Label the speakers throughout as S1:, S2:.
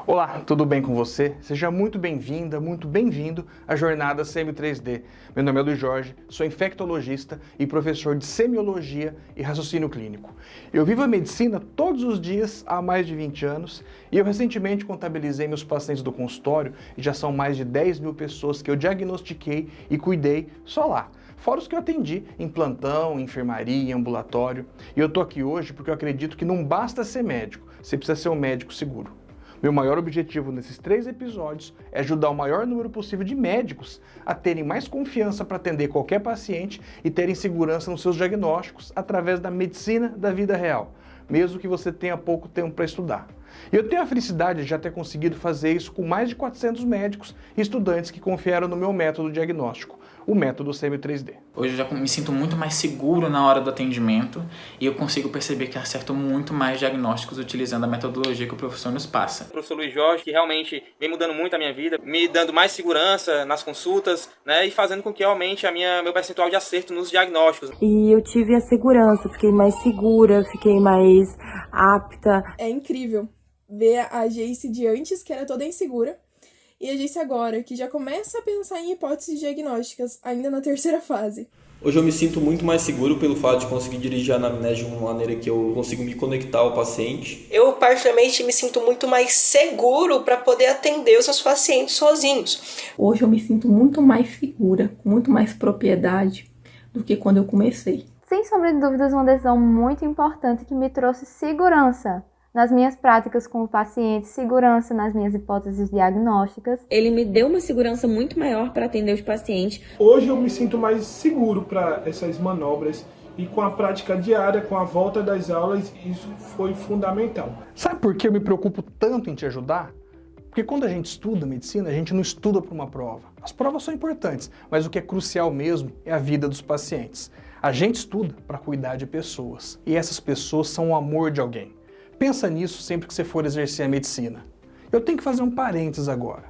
S1: Olá, tudo bem com você? Seja muito bem-vinda, muito bem-vindo à Jornada Semi 3D. Meu nome é Luiz Jorge, sou infectologista e professor de Semiologia e Raciocínio Clínico. Eu vivo a medicina todos os dias há mais de 20 anos e eu recentemente contabilizei meus pacientes do consultório e já são mais de 10 mil pessoas que eu diagnostiquei e cuidei só lá. Fora os que eu atendi em plantão, enfermaria, ambulatório. E eu tô aqui hoje porque eu acredito que não basta ser médico, você precisa ser um médico seguro. Meu maior objetivo nesses 3 episódios é ajudar o maior número possível de médicos a terem mais confiança para atender qualquer paciente e terem segurança nos seus diagnósticos através da medicina da vida real, mesmo que você tenha pouco tempo para estudar. E eu tenho a felicidade de já ter conseguido fazer isso com mais de 400 médicos e estudantes que confiaram no meu método diagnóstico, o método Semi 3D.
S2: Hoje eu já me sinto muito mais seguro na hora do atendimento e eu consigo perceber que acerto muito mais diagnósticos utilizando a metodologia que o professor nos passa.
S3: O professor Luiz Jorge, que realmente vem mudando muito a minha vida, me dando mais segurança nas consultas, né, e fazendo com que realmente meu percentual de acerto nos diagnósticos.
S4: E eu tive a segurança, fiquei mais segura, fiquei mais apta.
S5: É incrível ver a Jace de antes, que era toda insegura, e a Jace agora, que já começa a pensar em hipóteses diagnósticas, ainda na 3ª fase.
S6: Hoje eu me sinto muito mais seguro pelo fato de conseguir dirigir a anamnese de uma maneira que eu consigo me conectar ao paciente.
S7: Eu, particularmente, me sinto muito mais seguro para poder atender os meus pacientes sozinhos.
S8: Hoje eu me sinto muito mais segura, com muito mais propriedade do que quando eu comecei.
S9: Sem sombra de dúvidas, uma decisão muito importante que me trouxe segurança nas minhas práticas com o paciente, segurança nas minhas hipóteses diagnósticas.
S10: Ele me deu uma segurança muito maior para atender os pacientes.
S11: Hoje eu me sinto mais seguro para essas manobras e com a prática diária, com a volta das aulas, isso foi fundamental.
S1: Sabe por que eu me preocupo tanto em te ajudar? Porque quando a gente estuda medicina, a gente não estuda para uma prova. As provas são importantes, mas o que é crucial mesmo é a vida dos pacientes. A gente estuda para cuidar de pessoas e essas pessoas são o amor de alguém. Pensa nisso sempre que você for exercer a medicina. Eu tenho que fazer um parênteses agora.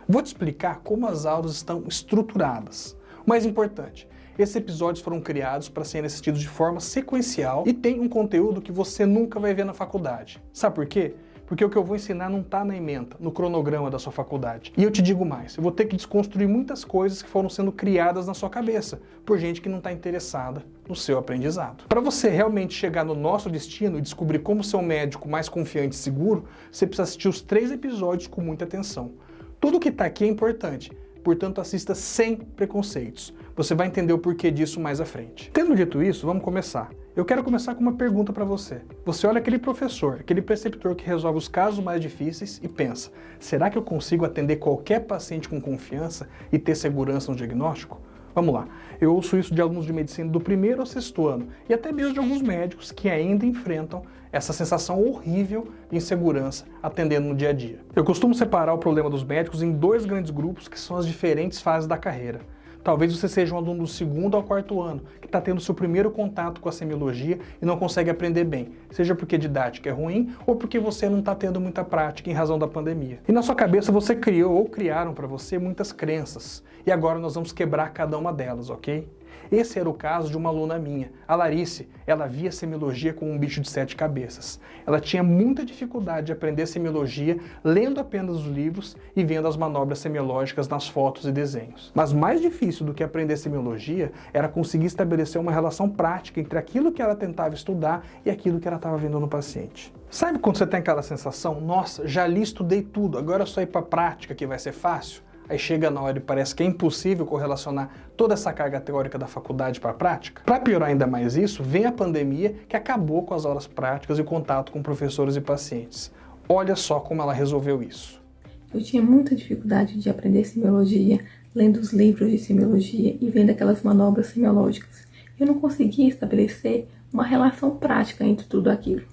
S1: Vou te explicar como as aulas estão estruturadas. O mais importante, esses episódios foram criados para serem assistidos de forma sequencial e tem um conteúdo que você nunca vai ver na faculdade. Sabe por quê? Porque o que eu vou ensinar não está na ementa, no cronograma da sua faculdade. E eu te digo mais, eu vou ter que desconstruir muitas coisas que foram sendo criadas na sua cabeça, por gente que não está interessada no seu aprendizado. Para você realmente chegar no nosso destino e descobrir como ser um médico mais confiante e seguro, você precisa assistir os 3 episódios com muita atenção. Tudo que está aqui é importante, portanto assista sem preconceitos. Você vai entender o porquê disso mais à frente. Tendo dito isso, vamos começar. Eu quero começar com uma pergunta para você. Você olha aquele professor, aquele preceptor que resolve os casos mais difíceis e pensa, será que eu consigo atender qualquer paciente com confiança e ter segurança no diagnóstico? Vamos lá, eu ouço isso de alunos de medicina do 1º ao 6º ano e até mesmo de alguns médicos que ainda enfrentam essa sensação horrível de insegurança atendendo no dia a dia. Eu costumo separar o problema dos médicos em 2 grandes grupos que são as diferentes fases da carreira. Talvez você seja um aluno do 2º ao 4º ano, que está tendo seu primeiro contato com a semiologia e não consegue aprender bem, seja porque a didática é ruim ou porque você não está tendo muita prática em razão da pandemia. E na sua cabeça você criou ou criaram para você muitas crenças, e agora nós vamos quebrar cada uma delas, ok? Esse era o caso de uma aluna minha, a Larice. Ela via semiologia como um bicho de 7 cabeças. Ela tinha muita dificuldade de aprender semiologia lendo apenas os livros e vendo as manobras semiológicas nas fotos e desenhos. Mas mais difícil do que aprender semiologia era conseguir estabelecer uma relação prática entre aquilo que ela tentava estudar e aquilo que ela estava vendo no paciente. Sabe quando você tem aquela sensação, nossa, já li, estudei tudo, agora é só ir para a prática que vai ser fácil? Aí chega na hora e parece que é impossível correlacionar toda essa carga teórica da faculdade para a prática. Para piorar ainda mais isso, vem a pandemia que acabou com as aulas práticas e o contato com professores e pacientes. Olha só como ela resolveu isso.
S8: Eu tinha muita dificuldade de aprender semiologia, lendo os livros de semiologia e vendo aquelas manobras semiológicas. Eu não conseguia estabelecer uma relação prática entre tudo aquilo.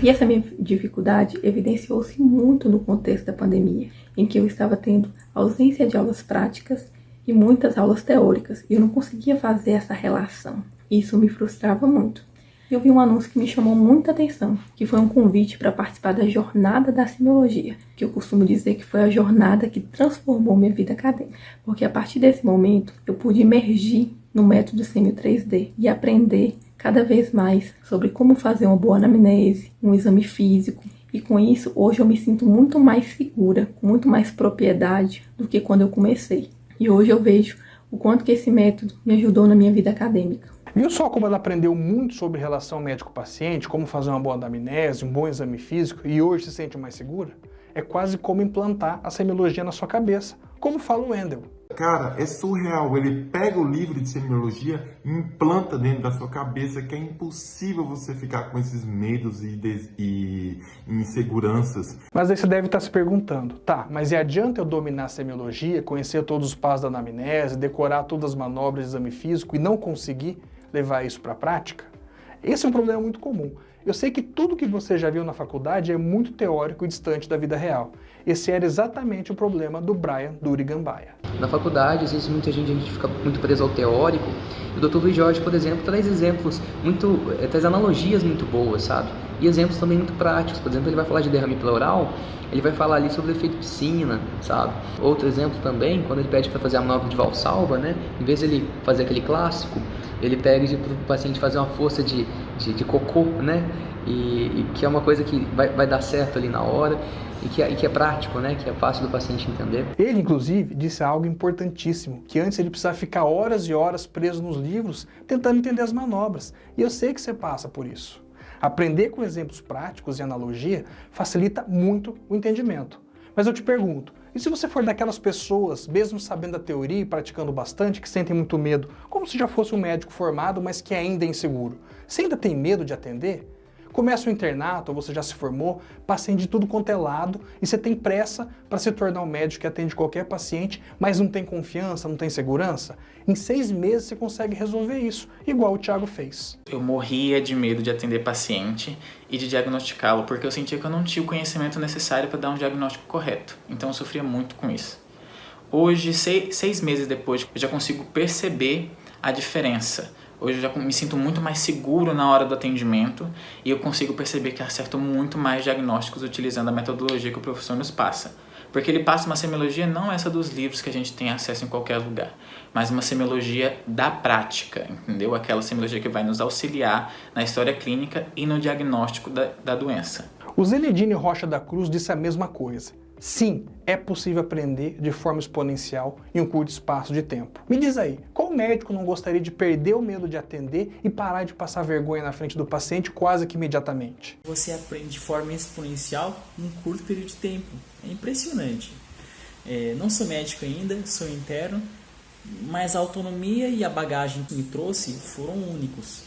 S8: E essa minha dificuldade evidenciou-se muito no contexto da pandemia, em que eu estava tendo ausência de aulas práticas e muitas aulas teóricas, e eu não conseguia fazer essa relação. Isso me frustrava muito. Eu vi um anúncio que me chamou muita atenção, que foi um convite para participar da Jornada da Semiologia, que eu costumo dizer que foi a jornada que transformou minha vida acadêmica, porque a partir desse momento eu pude emergir no método Semi 3D e aprender cada vez mais sobre como fazer uma boa anamnese, um exame físico E com isso, hoje eu me sinto muito mais segura, com muito mais propriedade do que quando eu comecei. E hoje eu vejo o quanto que esse método me ajudou na minha vida acadêmica.
S1: Viu só como ela aprendeu muito sobre relação médico-paciente, como fazer uma boa anamnese, um bom exame físico e hoje se sente mais segura? É quase como implantar a semiologia na sua cabeça, como fala o Wendel.
S12: Cara, é surreal. Ele pega o livro de semiologia e implanta dentro da sua cabeça que é impossível você ficar com esses medos e inseguranças.
S1: Mas aí você deve estar se perguntando, tá, mas e adianta eu dominar a semiologia, conhecer todos os passos da anamnese, decorar todas as manobras de exame físico e não conseguir levar isso para a prática? Esse é um problema muito comum. Eu sei que tudo que você já viu na faculdade é muito teórico e distante da vida real. Esse era exatamente o problema do Brian Duriganbaya.
S13: Na faculdade, existe muita gente, a gente fica muito preso ao teórico. O Dr. Luiz Jorge, por exemplo, traz exemplos, traz analogias muito boas, sabe? E exemplos também muito práticos. Por exemplo, ele vai falar de derrame pleural, ele vai falar ali sobre o efeito piscina, sabe? Outro exemplo também, quando ele pede para fazer a manobra de Valsalva, né? Em vez de ele fazer aquele clássico, ele pede para o paciente fazer uma força de cocô, né? E que é uma coisa que vai dar certo ali na hora e que é prático, né? Que é fácil do paciente entender.
S1: Ele, inclusive, disse algo importantíssimo, que antes ele precisava ficar horas e horas preso nos livros tentando entender as manobras. E eu sei que você passa por isso. Aprender com exemplos práticos e analogia facilita muito o entendimento. Mas eu te pergunto, e se você for daquelas pessoas, mesmo sabendo da teoria e praticando bastante, que sentem muito medo, como se já fosse um médico formado, mas que ainda é inseguro? Você ainda tem medo de atender? Começa o internato, ou você já se formou, paciente de tudo quanto é lado, e você tem pressa para se tornar um médico que atende qualquer paciente, mas não tem confiança, não tem segurança? Em 6 meses você consegue resolver isso, igual o Thiago fez.
S2: Eu morria de medo de atender paciente e de diagnosticá-lo, porque eu sentia que eu não tinha o conhecimento necessário para dar um diagnóstico correto. Então eu sofria muito com isso. Hoje, 6 meses depois, eu já consigo perceber a diferença. Hoje eu já me sinto muito mais seguro na hora do atendimento e eu consigo perceber que acerto muito mais diagnósticos utilizando a metodologia que o professor nos passa. Porque ele passa uma semiologia não essa dos livros que a gente tem acesso em qualquer lugar, mas uma semiologia da prática, entendeu? Aquela semiologia que vai nos auxiliar na história clínica e no diagnóstico da doença.
S1: O Zenedine Rocha da Cruz disse a mesma coisa. Sim, é possível aprender de forma exponencial em um curto espaço de tempo. Me diz aí, qual médico não gostaria de perder o medo de atender e parar de passar vergonha na frente do paciente quase que imediatamente?
S14: Você aprende de forma exponencial em um curto período de tempo. É impressionante. Não sou médico ainda, sou interno, mas a autonomia e a bagagem que me trouxe foram únicos.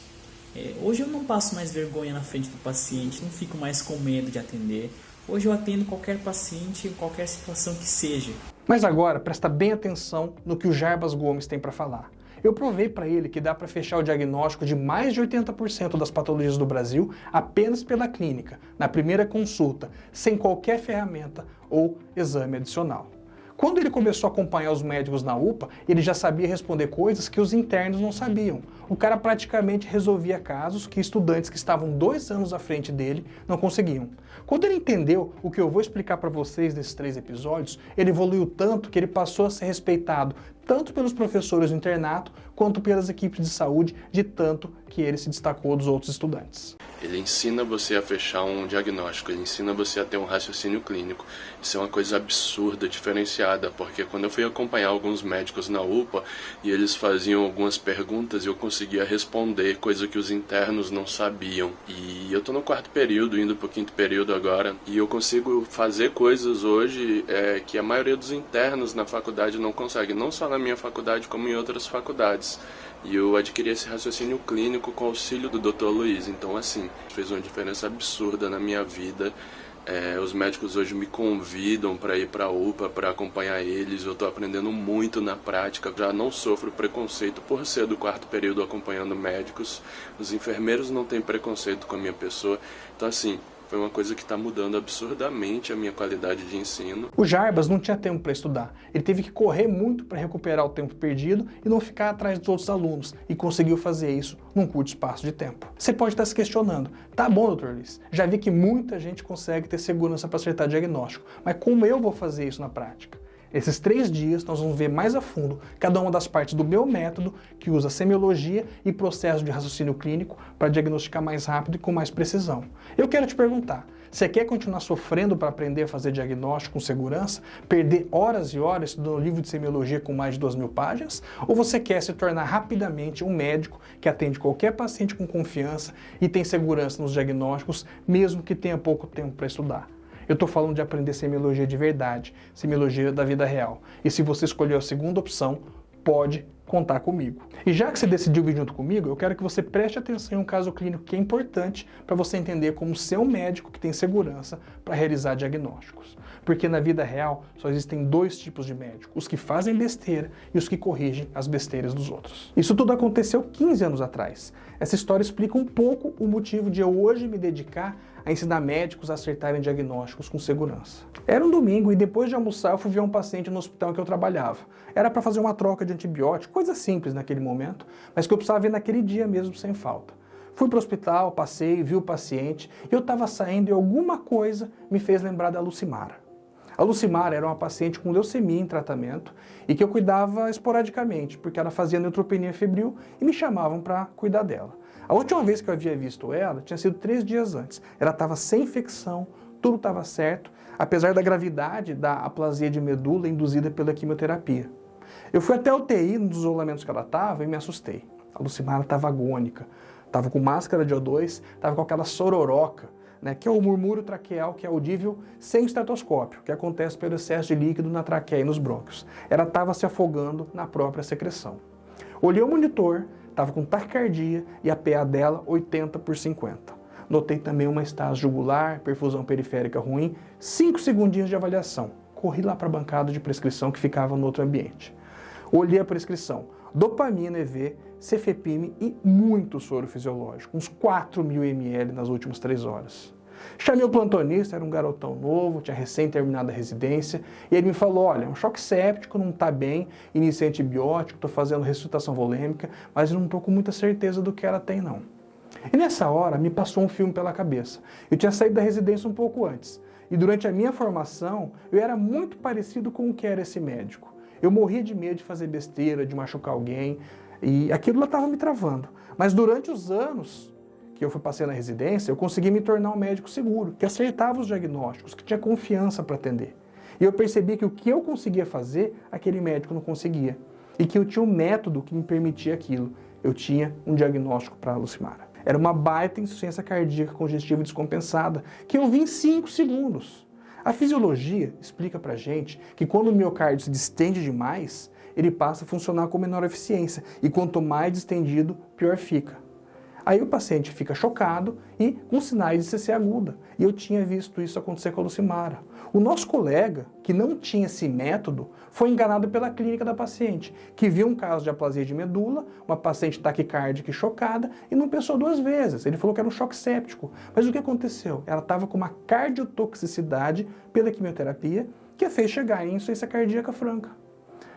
S14: Hoje eu não passo mais vergonha na frente do paciente, não fico mais com medo de atender. Hoje eu atendo qualquer paciente em qualquer situação que seja.
S1: Mas agora, presta bem atenção no que o Jarbas Gomes tem para falar. Eu provei para ele que dá para fechar o diagnóstico de mais de 80% das patologias do Brasil apenas pela clínica, na primeira consulta, sem qualquer ferramenta ou exame adicional. Quando ele começou a acompanhar os médicos na UPA, ele já sabia responder coisas que os internos não sabiam. O cara praticamente resolvia casos que estudantes que estavam 2 anos à frente dele não conseguiam. Quando ele entendeu o que eu vou explicar para vocês nesses 3 episódios, ele evoluiu tanto que ele passou a ser respeitado tanto pelos professores do internato quanto pelas equipes de saúde, de tanto que ele se destacou dos outros estudantes.
S15: Ele ensina você a fechar um diagnóstico, ele ensina você a ter um raciocínio clínico. Isso é uma coisa absurda, diferenciada, porque quando eu fui acompanhar alguns médicos na UPA e eles faziam algumas perguntas, eu conseguia responder, coisa que os internos não sabiam. E eu tô no 4º período, indo pro 5º período agora, e eu consigo fazer coisas hoje que a maioria dos internos na faculdade não consegue, não só na minha faculdade, como em outras faculdades. E eu adquiri esse raciocínio clínico com o auxílio do Dr. Luiz. Então, assim, fez uma diferença absurda na minha vida. Os médicos hoje me convidam para ir para a UPA, para acompanhar eles. Eu estou aprendendo muito na prática. Já não sofro preconceito por ser do 4º período acompanhando médicos. Os enfermeiros não têm preconceito com a minha pessoa. Então, assim, foi uma coisa que está mudando absurdamente a minha qualidade de ensino.
S1: O Jarbas não tinha tempo para estudar. Ele teve que correr muito para recuperar o tempo perdido e não ficar atrás dos outros alunos, e conseguiu fazer isso num curto espaço de tempo. Você pode estar se questionando, tá bom, Dr. Luiz, já vi que muita gente consegue ter segurança para acertar diagnóstico, mas como eu vou fazer isso na prática? Esses 3 dias nós vamos ver mais a fundo cada uma das partes do meu método que usa semiologia e processo de raciocínio clínico para diagnosticar mais rápido e com mais precisão. Eu quero te perguntar, Você quer continuar sofrendo para aprender a fazer diagnóstico com segurança? Perder horas e horas estudando livro de semiologia com mais de 2.000 páginas? Ou você quer se tornar rapidamente um médico que atende qualquer paciente com confiança e tem segurança nos diagnósticos, mesmo que tenha pouco tempo para estudar? Eu estou falando de aprender semiologia de verdade, semiologia da vida real. E se você escolheu a segunda opção, pode contar comigo. E já que você decidiu vir junto comigo, eu quero que você preste atenção em um caso clínico que é importante para você entender como ser um médico que tem segurança para realizar diagnósticos. Porque na vida real só existem dois tipos de médicos, os que fazem besteira e os que corrigem as besteiras dos outros. Isso tudo aconteceu 15 anos atrás. Essa história explica um pouco o motivo de eu hoje me dedicar a ensinar médicos a acertarem diagnósticos com segurança. Era um domingo e depois de almoçar eu fui ver um paciente no hospital em que eu trabalhava. Era para fazer uma troca de antibiótico, coisa simples naquele momento, mas que eu precisava ver naquele dia mesmo sem falta. Fui para o hospital, passei, vi o paciente e eu estava saindo e alguma coisa me fez lembrar da Lucimara. A Lucimara era uma paciente com leucemia em tratamento e que eu cuidava esporadicamente, porque ela fazia neutropenia febril e me chamavam para cuidar dela. A última vez que eu havia visto ela tinha sido 3 dias antes. Ela estava sem infecção, tudo estava certo, apesar da gravidade da aplasia de medula induzida pela quimioterapia. Eu fui até a UTI, nos isolamentos que ela estava, e me assustei. A Lucimara estava agônica, estava com máscara de O2, estava com aquela sororoca, né, que é o murmúrio traqueal que é audível sem estetoscópio, que acontece pelo excesso de líquido na traqueia e nos brônquios. Ela estava se afogando na própria secreção. Olhei o monitor, estava com taquicardia e a PA dela 80/50. Notei também uma estase jugular, perfusão periférica ruim, 5 segundinhos de avaliação. Corri lá para a bancada de prescrição que ficava no outro ambiente. Olhei a prescrição, dopamina EV, cefepime e muito soro fisiológico, uns 4.000 ml nas últimas 3 horas. Chamei o plantonista, era um garotão novo, tinha recém terminado a residência, e ele me falou, olha, é um choque séptico, não está bem, iniciei antibiótico, estou fazendo ressuscitação volêmica, mas eu não estou com muita certeza do que ela tem não. E nessa hora me passou um filme pela cabeça. Eu tinha saído da residência um pouco antes, e durante a minha formação eu era muito parecido com o que era esse médico. Eu morria de medo de fazer besteira, de machucar alguém, e aquilo lá estava me travando. Mas durante os anos que eu passei na residência, eu consegui me tornar um médico seguro, que acertava os diagnósticos, que tinha confiança para atender. E eu percebi que o que eu conseguia fazer, aquele médico não conseguia. E que eu tinha um método que me permitia aquilo. Eu tinha um diagnóstico para a Lucimara. Era uma baita insuficiência cardíaca congestiva descompensada, que eu vi em 5 segundos. A fisiologia explica pra gente que quando o miocárdio se distende demais, ele passa a funcionar com menor eficiência, e quanto mais distendido, pior fica. Aí o paciente fica chocado e com sinais de CC aguda. E eu tinha visto isso acontecer com a Lucimara. O nosso colega, que não tinha esse método, foi enganado pela clínica da paciente, que viu um caso de aplasia de medula, uma paciente taquicárdica e chocada, e não pensou 2 vezes. Ele falou que era um choque séptico. Mas o que aconteceu? Ela estava com uma cardiotoxicidade pela quimioterapia, que a fez chegar em insuficiência cardíaca franca.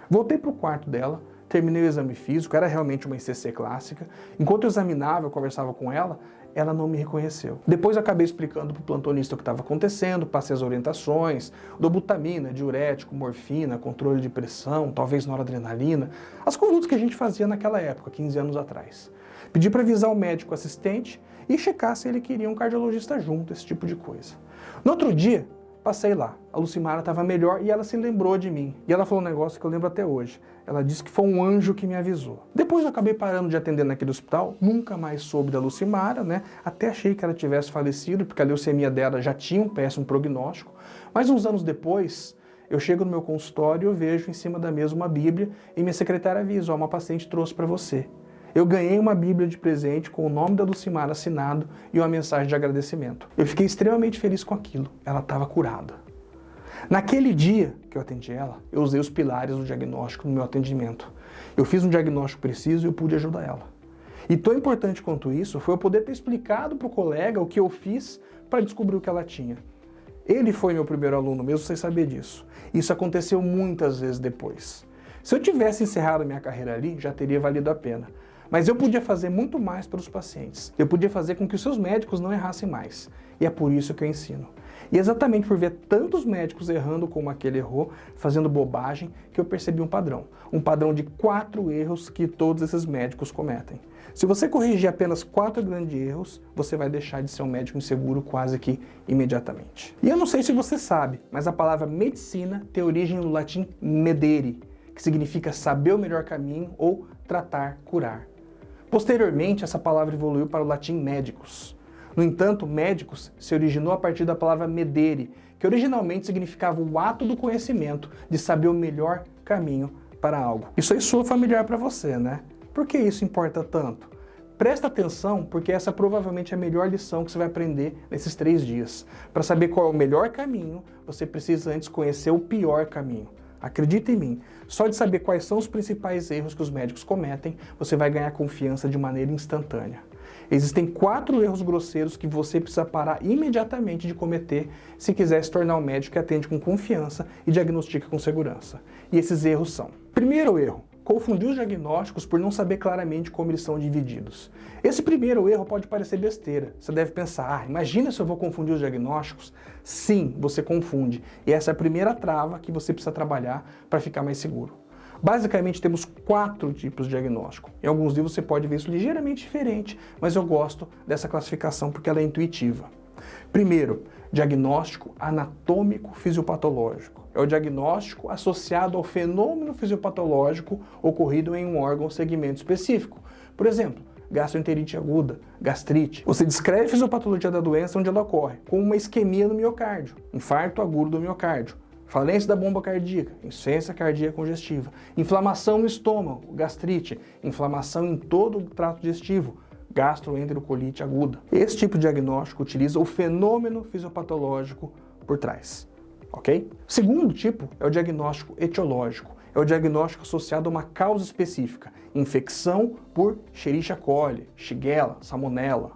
S1: Voltei para o quarto dela, terminei o exame físico, era realmente uma ICC clássica. Enquanto eu examinava, eu conversava com ela, ela não me reconheceu. Depois eu acabei explicando para o plantonista o que estava acontecendo, passei as orientações, dobutamina, diurético, morfina, controle de pressão, talvez noradrenalina, as condutas que a gente fazia naquela época, 15 anos atrás. Pedi para avisar o médico assistente e checar se ele queria um cardiologista junto, esse tipo de coisa. No outro dia, passei lá. A Lucimara estava melhor e ela se lembrou de mim. E ela falou um negócio que eu lembro até hoje. Ela disse que foi um anjo que me avisou. Depois eu acabei parando de atender naquele hospital, nunca mais soube da Lucimara, né? Até achei que ela tivesse falecido, porque a leucemia dela já tinha um péssimo prognóstico. Mas uns anos depois, eu chego no meu consultório e eu vejo em cima da mesa uma Bíblia e minha secretária avisa, ó, uma paciente trouxe para você. Eu ganhei uma Bíblia de presente com o nome da Lucimara assinado e uma mensagem de agradecimento. Eu fiquei extremamente feliz com aquilo. Ela estava curada. Naquele dia que eu atendi ela, eu usei os pilares do diagnóstico no meu atendimento. Eu fiz um diagnóstico preciso e eu pude ajudar ela. E tão importante quanto isso foi eu poder ter explicado para o colega o que eu fiz para descobrir o que ela tinha. Ele foi meu primeiro aluno, mesmo sem saber disso. Isso aconteceu muitas vezes depois. Se eu tivesse encerrado a minha carreira ali, já teria valido a pena. Mas eu podia fazer muito mais pelos pacientes. Eu podia fazer com que os seus médicos não errassem mais. E é por isso que eu ensino. E exatamente por ver tantos médicos errando como aquele errou, fazendo bobagem, que eu percebi um padrão. Um padrão de 4 erros que todos esses médicos cometem. Se você corrigir apenas 4 grandes erros, você vai deixar de ser um médico inseguro quase que imediatamente. E eu não sei se você sabe, mas a palavra medicina tem origem no latim medere, que significa saber o melhor caminho ou tratar, curar. Posteriormente, essa palavra evoluiu para o latim médicos. No entanto, médicos se originou a partir da palavra medere, que originalmente significava o ato do conhecimento, de saber o melhor caminho para algo. Isso aí soa familiar para você, né? Por que isso importa tanto? Presta atenção, porque essa provavelmente é a melhor lição que você vai aprender nesses 3 dias. Para saber qual é o melhor caminho, você precisa antes conhecer o pior caminho. Acredita em mim, só de saber quais são os principais erros que os médicos cometem, você vai ganhar confiança de maneira instantânea. Existem 4 erros grosseiros que você precisa parar imediatamente de cometer se quiser se tornar um médico que atende com confiança e diagnostica com segurança. E esses erros são: primeiro erro, confundir os diagnósticos por não saber claramente como eles são divididos. Esse primeiro erro pode parecer besteira. Você deve pensar, imagina se eu vou confundir os diagnósticos? Sim, você confunde. E essa é a primeira trava que você precisa trabalhar para ficar mais seguro. Basicamente temos 4 tipos de diagnóstico. Em alguns livros você pode ver isso ligeiramente diferente, mas eu gosto dessa classificação porque ela é intuitiva. Primeiro, diagnóstico anatômico fisiopatológico. É o diagnóstico associado ao fenômeno fisiopatológico ocorrido em um órgão ou segmento específico. Por exemplo, gastroenterite aguda, gastrite. Você descreve a fisiopatologia da doença onde ela ocorre, como uma isquemia no miocárdio, infarto agudo do miocárdio, falência da bomba cardíaca, insuficiência cardíaca congestiva, inflamação no estômago, gastrite, inflamação em todo o trato digestivo, gastroenterocolite aguda. Esse tipo de diagnóstico utiliza o fenômeno fisiopatológico por trás, ok? O segundo tipo é o diagnóstico etiológico. É o diagnóstico associado a uma causa específica, infecção por Escherichia coli, Shigella, Salmonella.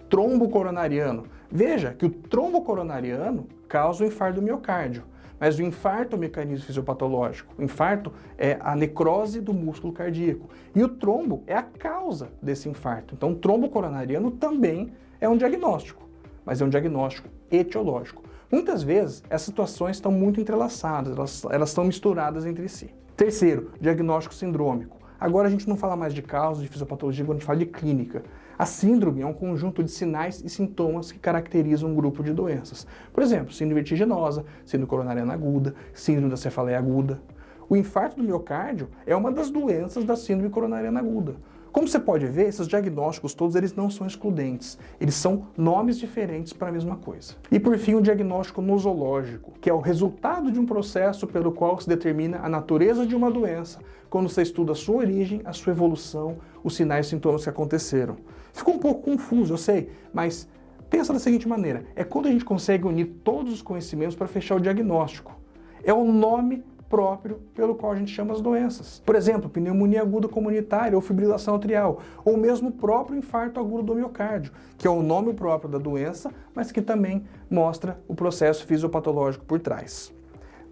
S1: Trombo coronariano. Veja que o trombo coronariano causa o infarto do miocárdio, mas o infarto é o mecanismo fisiopatológico. O infarto é a necrose do músculo cardíaco. E o trombo é a causa desse infarto. Então, o trombo coronariano também é um diagnóstico, mas é um diagnóstico etiológico. Muitas vezes, essas situações estão muito entrelaçadas, elas estão misturadas entre si. Terceiro, diagnóstico sindrômico. Agora a gente não fala mais de causa, de fisiopatologia, quando a gente fala de clínica. A síndrome é um conjunto de sinais e sintomas que caracterizam um grupo de doenças. Por exemplo, síndrome vertiginosa, síndrome coronariana aguda, síndrome da cefaleia aguda. O infarto do miocárdio é uma das doenças da síndrome coronariana aguda. Como você pode ver, esses diagnósticos todos eles não são excludentes, eles são nomes diferentes para a mesma coisa. E por fim, o diagnóstico nosológico, que é o resultado de um processo pelo qual se determina a natureza de uma doença, quando você estuda a sua origem, a sua evolução, os sinais e sintomas que aconteceram. Ficou um pouco confuso, eu sei, mas pensa da seguinte maneira, é quando a gente consegue unir todos os conhecimentos para fechar o diagnóstico. É o nome próprio pelo qual a gente chama as doenças. Por exemplo, pneumonia aguda comunitária ou fibrilação atrial, ou mesmo o próprio infarto agudo do miocárdio, que é o nome próprio da doença, mas que também mostra o processo fisiopatológico por trás.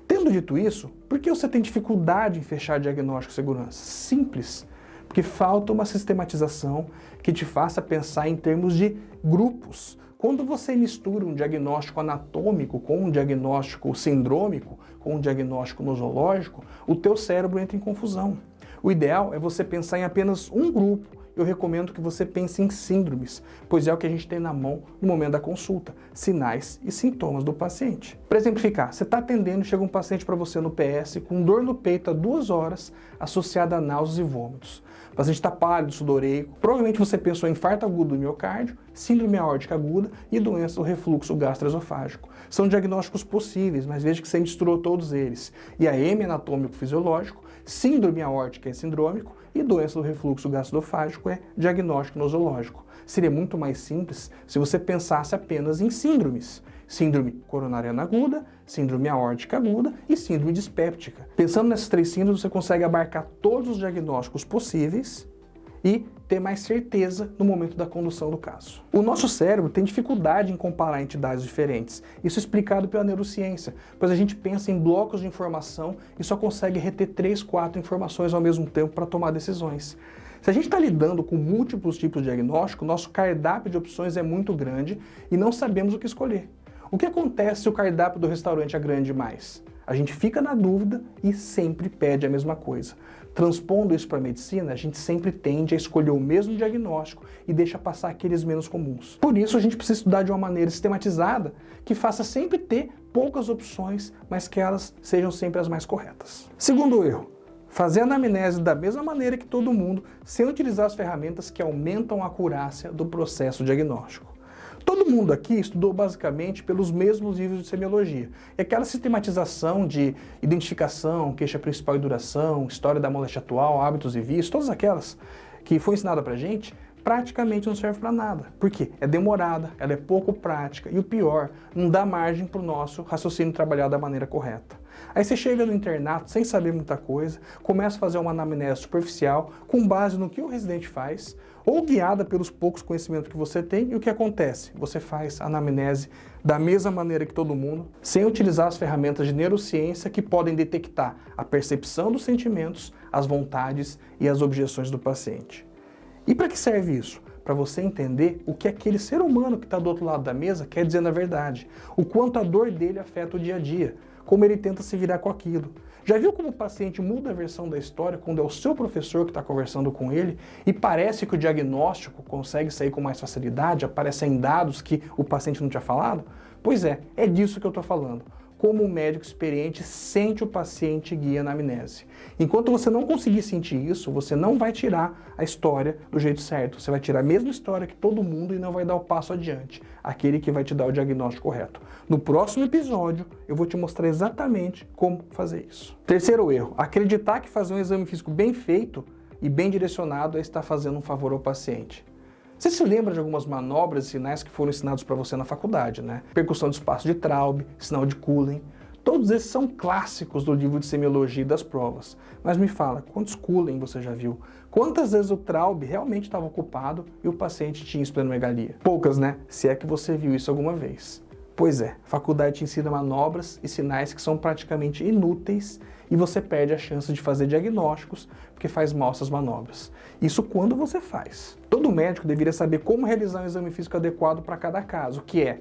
S1: Tendo dito isso, por que você tem dificuldade em fechar diagnóstico e segurança? Simples, porque falta uma sistematização que te faça pensar em termos de grupos. Quando você mistura um diagnóstico anatômico com um diagnóstico sindrômico, com um diagnóstico nosológico, o teu cérebro entra em confusão. O ideal é você pensar em apenas um grupo. Eu recomendo que você pense em síndromes, pois é o que a gente tem na mão no momento da consulta, sinais e sintomas do paciente. Para exemplificar, você está atendendo e chega um paciente para você no PS com dor no peito há 2 horas, associada a náuseas e vômitos. O paciente está pálido, sudoreico, provavelmente você pensou em infarto agudo do miocárdio, síndrome aórtica aguda e doença do refluxo gastroesofágico. São diagnósticos possíveis, mas veja que você misturou todos eles. IAM anatômico fisiológico, síndrome aórtica é sindrômico e doença do refluxo gastroesofágico é diagnóstico nosológico. Seria muito mais simples se você pensasse apenas em síndromes. Síndrome coronariana aguda, síndrome aórtica aguda e síndrome dispéptica. Pensando nessas 3 síndromes, você consegue abarcar todos os diagnósticos possíveis e ter mais certeza no momento da condução do caso. O nosso cérebro tem dificuldade em comparar entidades diferentes. Isso é explicado pela neurociência, pois a gente pensa em blocos de informação e só consegue reter 3, 4 informações ao mesmo tempo para tomar decisões. Se a gente está lidando com múltiplos tipos de diagnóstico, nosso cardápio de opções é muito grande e não sabemos o que escolher. O que acontece se o cardápio do restaurante é grande demais? A gente fica na dúvida e sempre pede a mesma coisa. Transpondo isso para a medicina, a gente sempre tende a escolher o mesmo diagnóstico e deixa passar aqueles menos comuns. Por isso, a gente precisa estudar de uma maneira sistematizada que faça sempre ter poucas opções, mas que elas sejam sempre as mais corretas. Segundo erro, fazer a anamnese da mesma maneira que todo mundo, sem utilizar as ferramentas que aumentam a acurácia do processo diagnóstico. Todo mundo aqui estudou basicamente pelos mesmos livros de semiologia. E aquela sistematização de identificação, queixa principal e duração, história da moléstia atual, hábitos e vícios, todas aquelas que foi ensinada pra gente, praticamente não serve para nada. Por quê? É demorada, ela é pouco prática e o pior, não dá margem para o nosso raciocínio trabalhar da maneira correta. Aí você chega no internato sem saber muita coisa, começa a fazer uma anamnese superficial com base no que o residente faz, ou guiada pelos poucos conhecimentos que você tem, e o que acontece? Você faz a anamnese da mesma maneira que todo mundo, sem utilizar as ferramentas de neurociência que podem detectar a percepção dos sentimentos, as vontades e as objeções do paciente. E para que serve isso? Para você entender o que aquele ser humano que está do outro lado da mesa quer dizer na verdade, o quanto a dor dele afeta o dia a dia, como ele tenta se virar com aquilo. Já viu como o paciente muda a versão da história quando é o seu professor que está conversando com ele e parece que o diagnóstico consegue sair com mais facilidade, aparecem dados que o paciente não tinha falado? Pois é disso que eu estou falando. Como um médico experiente sente o paciente e guia na anamnese. Enquanto você não conseguir sentir isso, você não vai tirar a história do jeito certo. Você vai tirar a mesma história que todo mundo e não vai dar o passo adiante, aquele que vai te dar o diagnóstico correto. No próximo episódio, eu vou te mostrar exatamente como fazer isso. Terceiro erro, acreditar que fazer um exame físico bem feito e bem direcionado é estar fazendo um favor ao paciente. Você se lembra de algumas manobras e sinais que foram ensinados para você na faculdade, né? Percussão de espaço de Traub, sinal de Cullen. Todos esses são clássicos do livro de semiologia e das provas. Mas me fala, quantos Cullen você já viu? Quantas vezes o Traub realmente estava ocupado e o paciente tinha esplenomegalia? Poucas, né? Se é que você viu isso alguma vez. Pois é, a faculdade te ensina manobras e sinais que são praticamente inúteis e você perde a chance de fazer diagnósticos porque faz mal essas manobras. Isso quando você faz. Todo médico deveria saber como realizar um exame físico adequado para cada caso, que é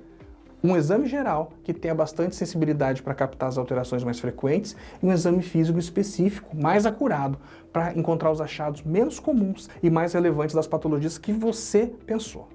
S1: um exame geral que tenha bastante sensibilidade para captar as alterações mais frequentes e um exame físico específico, mais acurado, para encontrar os achados menos comuns e mais relevantes das patologias que você pensou.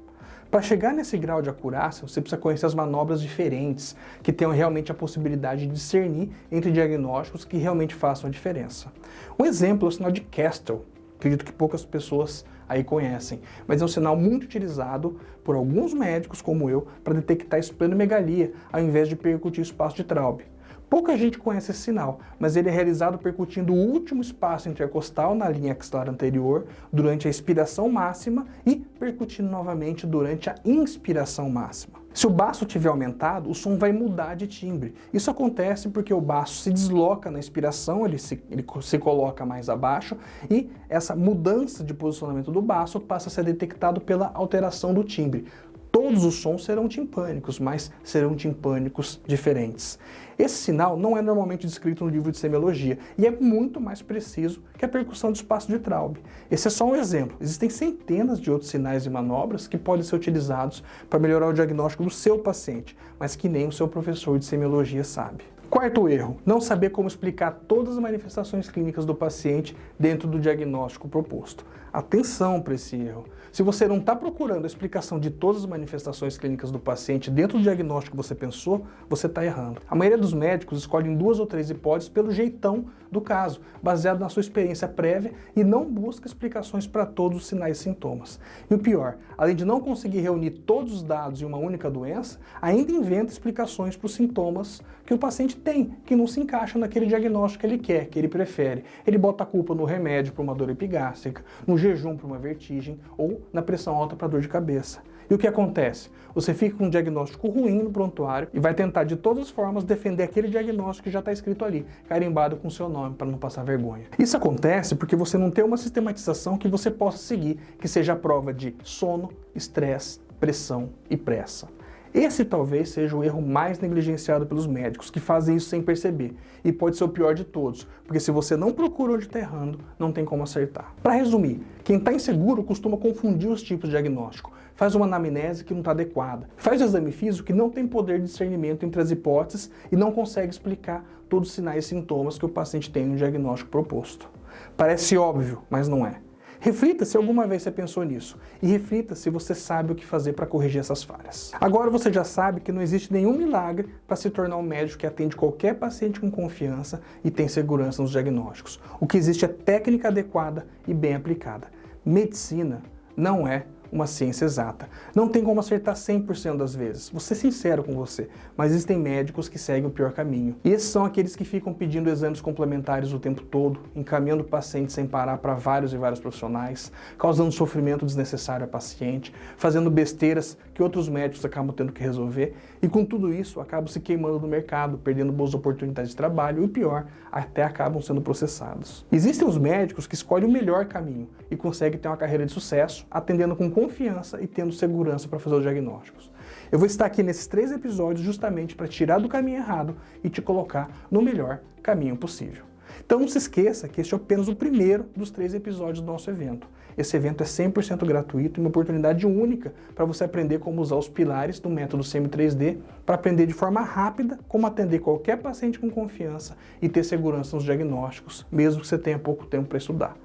S1: Para chegar nesse grau de acurácia, você precisa conhecer as manobras diferentes, que tenham realmente a possibilidade de discernir entre diagnósticos que realmente façam a diferença. Um exemplo é o sinal de Kestel. Acredito que poucas pessoas aí conhecem, mas é um sinal muito utilizado por alguns médicos como eu para detectar esplenomegalia ao invés de percutir o espaço de Traub. Pouca gente conhece esse sinal, mas ele é realizado percutindo o último espaço intercostal na linha axilar anterior durante a expiração máxima e percutindo novamente durante a inspiração máxima. Se o baço tiver aumentado, o som vai mudar de timbre. Isso acontece porque o baço se desloca na inspiração, ele se coloca mais abaixo e essa mudança de posicionamento do baço passa a ser detectado pela alteração do timbre. Todos os sons serão timpânicos, mas serão timpânicos diferentes. Esse sinal não é normalmente descrito no livro de semiologia e é muito mais preciso que a percussão de espaço de Traub. Esse é só um exemplo. Existem centenas de outros sinais e manobras que podem ser utilizados para melhorar o diagnóstico do seu paciente, mas que nem o seu professor de semiologia sabe. Quarto erro, não saber como explicar todas as manifestações clínicas do paciente dentro do diagnóstico proposto. Atenção para esse erro. Se você não está procurando a explicação de todas as manifestações clínicas do paciente dentro do diagnóstico que você pensou, você está errando. A maioria dos médicos escolhem 2 ou 3 hipóteses pelo jeitão do caso, baseado na sua experiência prévia e não busca explicações para todos os sinais e sintomas. E o pior, além de não conseguir reunir todos os dados em uma única doença, ainda inventa explicações para os sintomas que o paciente tem, que não se encaixam naquele diagnóstico que ele quer, que ele prefere. Ele bota a culpa no remédio para uma dor epigástrica, no jejum para uma vertigem ou na pressão alta para dor de cabeça. E o que acontece? Você fica com um diagnóstico ruim no prontuário e vai tentar de todas as formas defender aquele diagnóstico que já está escrito ali, carimbado com seu nome para não passar vergonha. Isso acontece porque você não tem uma sistematização que você possa seguir, que seja a prova de sono, estresse, pressão e pressa. Esse talvez seja o erro mais negligenciado pelos médicos, que fazem isso sem perceber. E pode ser o pior de todos, porque se você não procura onde está errando, não tem como acertar. Para resumir, quem está inseguro costuma confundir os tipos de diagnóstico, faz uma anamnese que não está adequada, faz o exame físico que não tem poder de discernimento entre as hipóteses e não consegue explicar todos os sinais e sintomas que o paciente tem no diagnóstico proposto. Parece óbvio, mas não é. Reflita se alguma vez você pensou nisso e reflita se você sabe o que fazer para corrigir essas falhas. Agora você já sabe que não existe nenhum milagre para se tornar um médico que atende qualquer paciente com confiança e tem segurança nos diagnósticos. O que existe é técnica adequada e bem aplicada. Medicina não é uma ciência exata. Não tem como acertar 100% das vezes. Vou ser sincero com você, mas existem médicos que seguem o pior caminho. E esses são aqueles que ficam pedindo exames complementares o tempo todo, encaminhando o paciente sem parar para vários e vários profissionais, causando sofrimento desnecessário ao paciente, fazendo besteiras que outros médicos acabam tendo que resolver, e com tudo isso acabam se queimando no mercado, perdendo boas oportunidades de trabalho e, o pior, até acabam sendo processados. Existem os médicos que escolhem o melhor caminho e conseguem ter uma carreira de sucesso, atendendo com confiança e tendo segurança para fazer os diagnósticos. Eu vou estar aqui nesses 3 episódios justamente para tirar do caminho errado e te colocar no melhor caminho possível. Então não se esqueça que este é apenas o primeiro dos 3 episódios do nosso evento. Esse evento é 100% gratuito e uma oportunidade única para você aprender como usar os pilares do método CM3D para aprender de forma rápida como atender qualquer paciente com confiança e ter segurança nos diagnósticos, mesmo que você tenha pouco tempo para estudar.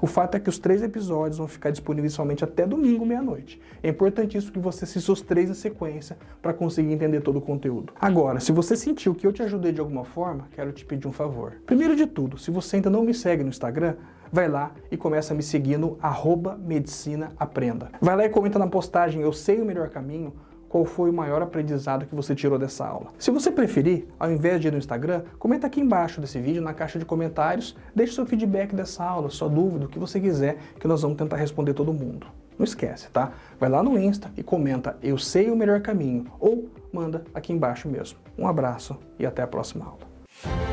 S1: O fato é que os 3 episódios vão ficar disponíveis somente até domingo, meia-noite. É importantíssimo que você assista os 3 em sequência para conseguir entender todo o conteúdo. Agora, se você sentiu que eu te ajudei de alguma forma, quero te pedir um favor. Primeiro de tudo, se você ainda não me segue no Instagram, vai lá e começa a me seguir no @medicina-aprenda. Vai lá e comenta na postagem "Eu sei o melhor caminho", qual foi o maior aprendizado que você tirou dessa aula. Se você preferir, ao invés de ir no Instagram, comenta aqui embaixo desse vídeo, na caixa de comentários, deixe seu feedback dessa aula, sua dúvida, o que você quiser, que nós vamos tentar responder todo mundo. Não esquece, tá? Vai lá no Insta e comenta "Eu sei o melhor caminho", ou manda aqui embaixo mesmo. Um abraço e até a próxima aula.